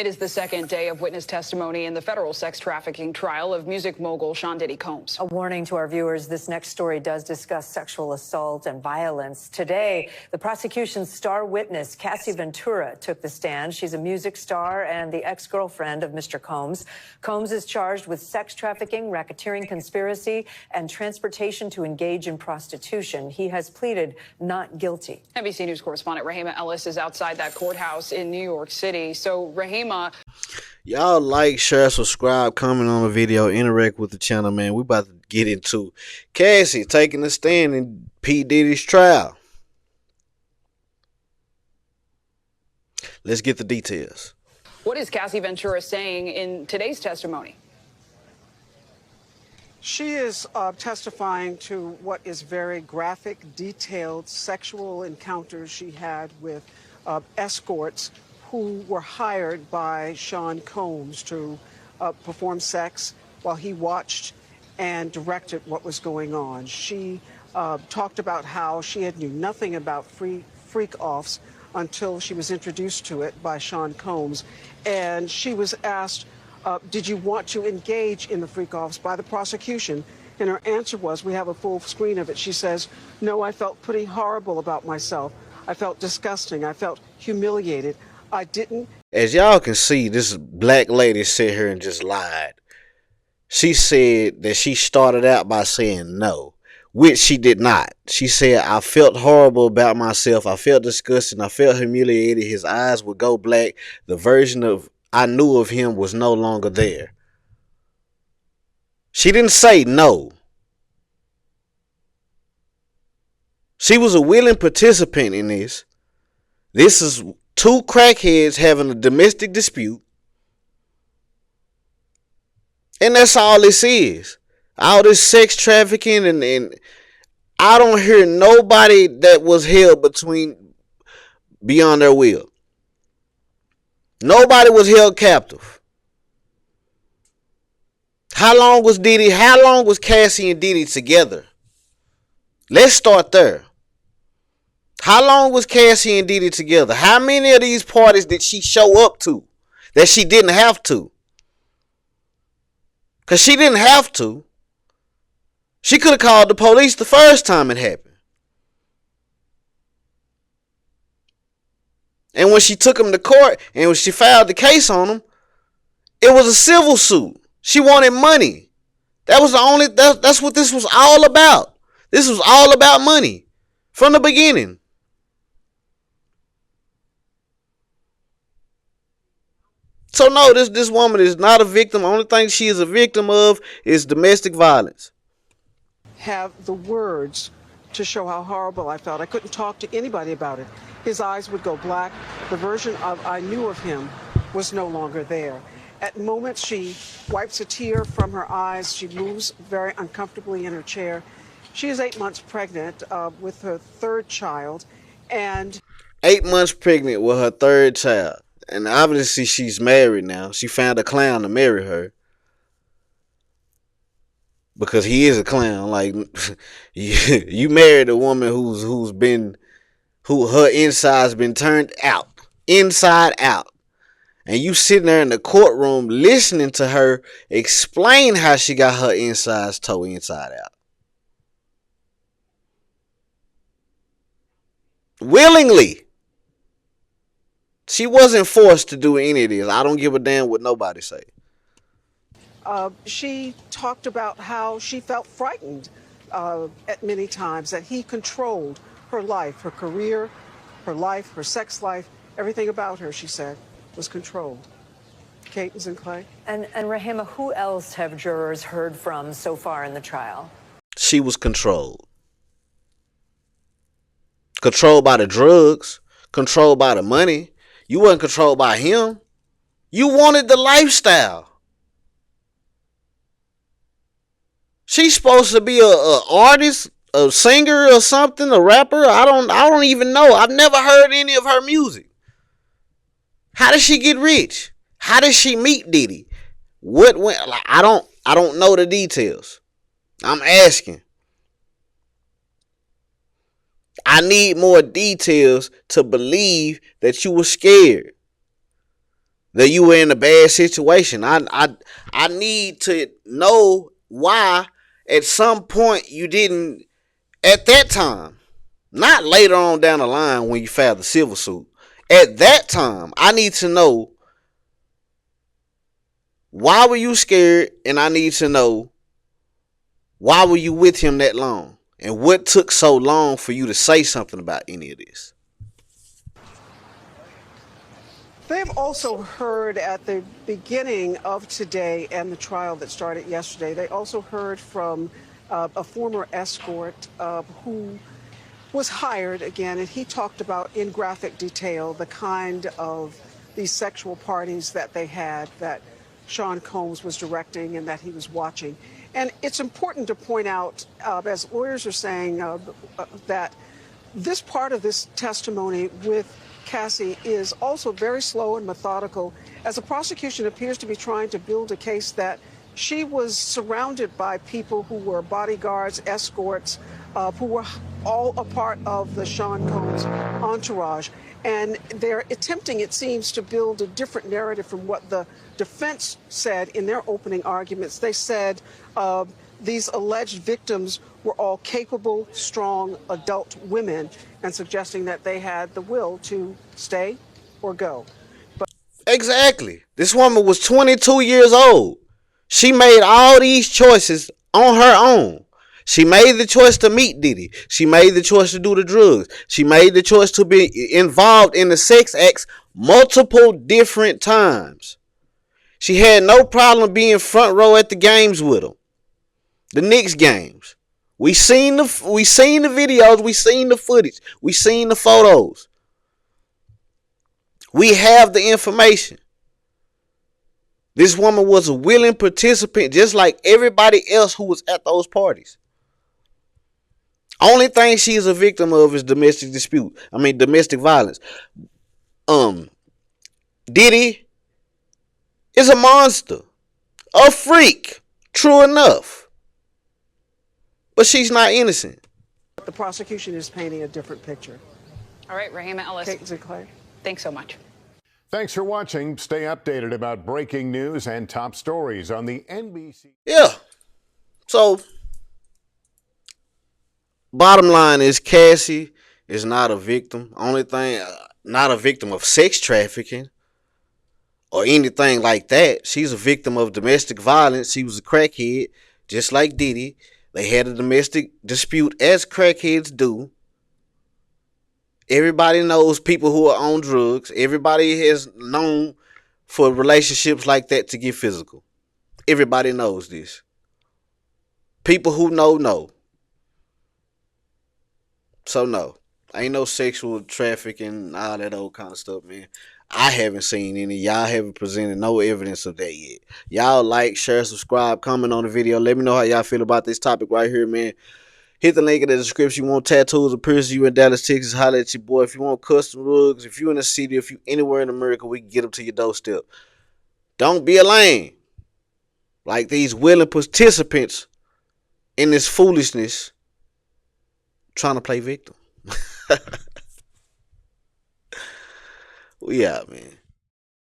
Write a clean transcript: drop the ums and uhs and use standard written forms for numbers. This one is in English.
It is the second day of witness testimony in the federal sex trafficking trial of music mogul Sean Diddy Combs. A warning to our viewers, this next story does discuss sexual assault and violence. Today, the prosecution's star witness, Cassie Ventura, took the stand. She's a music star and the ex-girlfriend of Mr. Combs. Combs is charged with sex trafficking, racketeering conspiracy, and transportation to engage in prostitution. He has pleaded not guilty. NBC News correspondent Rahima Ellis is outside that courthouse in New York City. So, Rahima, y'all like, share, subscribe, comment on the video, interact with the channel, man. We about to get into Cassie taking a stand in P. Diddy's trial. Let's get the details. What is Cassie Ventura saying in today's testimony? She is testifying to what is very graphic, detailed sexual encounters she had with escorts who were hired by Sean Combs to perform sex while he watched and directed what was going on. She talked about how she had knew nothing about freak-offs until she was introduced to it by Sean Combs. And she was asked, did you want to engage in the freak-offs by the prosecution? And her answer was, we have a full screen of it. She says, no, I felt pretty horrible about myself. I felt disgusting. I felt humiliated. I didn't. As y'all can see, this black lady sat here and just lied. She said that she started out by saying no, which she did not. She said, I felt horrible about myself. I felt disgusting. I felt humiliated. His eyes would go black. The version of I knew of him was no longer there. She didn't say no. She was a willing participant in this. This is two crackheads having a domestic dispute. And that's all this is. All this sex trafficking and I don't hear nobody that was held beyond their will. Nobody was held captive. How long was Cassie and Diddy together? Let's start there. How long was Cassie and Diddy together? How many of these parties did she show up to that she didn't have to? Because she didn't have to. She could have called the police the first time it happened. And when she took him to court and when she filed the case on him, it was a civil suit. She wanted money. That's what this was all about. This was all about money from the beginning. So no, this woman is not a victim. The only thing she is a victim of is domestic violence. Have the words to show how horrible I felt. I couldn't talk to anybody about it. His eyes would go black. The version of I knew of him was no longer there. At moments, she wipes a tear from her eyes. She moves very uncomfortably in her chair. She is 8 months pregnant with her third child. And 8 months pregnant with her third child. And obviously she's married now. She found a clown to marry her. Because he is a clown. Like, you married a woman who her inside's been turned out. Inside out. And you sitting there in the courtroom listening to her explain how she got her insides toe inside out. Willingly. She wasn't forced to do any of this. I don't give a damn what nobody say. She talked about how she felt frightened at many times, that he controlled her life, her career, her life, her sex life, everything about her, she said, was controlled. Kate and Clay? And Rahima, who else have jurors heard from so far in the trial? She was controlled. Controlled by the drugs. Controlled by the money. You wasn't controlled by him. You wanted the lifestyle. She's supposed to be a artist, a singer or something, a rapper. I don't even know. I've never heard any of her music. How did she get rich? How did she meet Diddy? What went? Like, I don't know the details. I'm asking. I need more details to believe that you were scared. that you were in a bad situation. I need to know why at some point you didn't, at that time, not later on down the line when you filed the civil suit. At that time, I need to know why were you scared, and I need to know why were you with him that long, and what took so long for you to say something about any of this. They've also heard at the beginning of today and the trial that started yesterday, they also heard from a former escort who was hired again, and he talked about in graphic detail the kind of these sexual parties that they had that Sean Combs was directing and that he was watching. And it's important to point out, as lawyers are saying, that this part of this testimony with Cassie is also very slow and methodical, as the prosecution appears to be trying to build a case that she was surrounded by people who were bodyguards, escorts, who were all a part of the Sean Combs entourage. And they're attempting, it seems, to build a different narrative from what the defense said in their opening arguments. They said these alleged victims were all capable, strong adult women, and suggesting that they had the will to stay or go. Exactly. This woman was 22 years old. She made all these choices on her own. She made the choice to meet Diddy. She made the choice to do the drugs. She made the choice to be involved in the sex acts multiple different times. She had no problem being front row at the games with them. The Knicks games. We seen the videos, we seen the footage, we seen the photos. We have the information. This woman was a willing participant just like everybody else who was at those parties. Only thing she is a victim of is domestic violence. Diddy is a monster, a freak, true enough. But she's not innocent. The prosecution is painting a different picture. All right, Rahima Ellis. Kate Sinclair. Thanks so much. Thanks for watching. Stay updated about breaking news and top stories on the NBC. Yeah. So, bottom line is Cassie is not a victim. Only thing, not a victim of sex trafficking or anything like that. She's a victim of domestic violence. She was a crackhead, just like Diddy. They had a domestic dispute, as crackheads do. Everybody knows people who are on drugs. Everybody has known for relationships like that to get physical. Everybody knows this. People who know. So no, ain't no sexual trafficking, all that old kind of stuff, man. I haven't seen any. Y'all haven't presented no evidence of that yet. Y'all like, share, subscribe, comment on the video. Let me know how y'all feel about this topic right here, man. Hit the link in the description. You want tattoos or piercings, you in Dallas, Texas, holler at your boy. If you want custom rugs, if you in the city, if you anywhere in America, we can get them to your doorstep. Don't be a lame. Like these willing participants in this foolishness trying to play victim. We out, man.